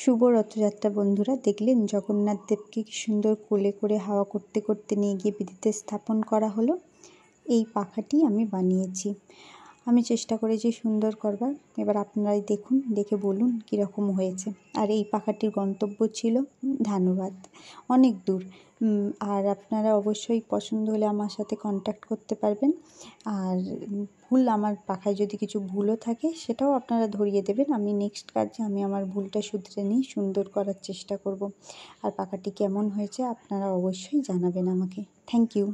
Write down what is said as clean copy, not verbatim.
শুভ রথযাত্রা বন্ধুরা। দেখলেন জগন্নাথ দেবকে কি সুন্দর কোলে করে হাওয়া করতে করতে নিয়ে গিয়ে বেদিতে স্থাপন করা হলো। এই পাখাটি আমি বানিয়েছি, আমি চেষ্টা করেছি সুন্দর করবার। এবার আপনারাই দেখুন, দেখে বলুন কীরকম হয়েছে। আর এই পাখাটির গন্তব্য ছিল ধানবাদ, অনেক দূর। আর আপনারা অবশ্যই পছন্দ হলে আমার সাথে কন্ট্যাক্ট করতে পারবেন। আর আমার পাখায় যদি কিছু ভুলও থাকে সেটাও আপনারা ধরিয়ে দেবেন। আমি নেক্সট কাজে আমি আমার ভুলটা শুধরে নিই, সুন্দর করার চেষ্টা করব। আর পাখাটি কেমন হয়েছে আপনারা অবশ্যই জানাবেন আমাকে। Thank you.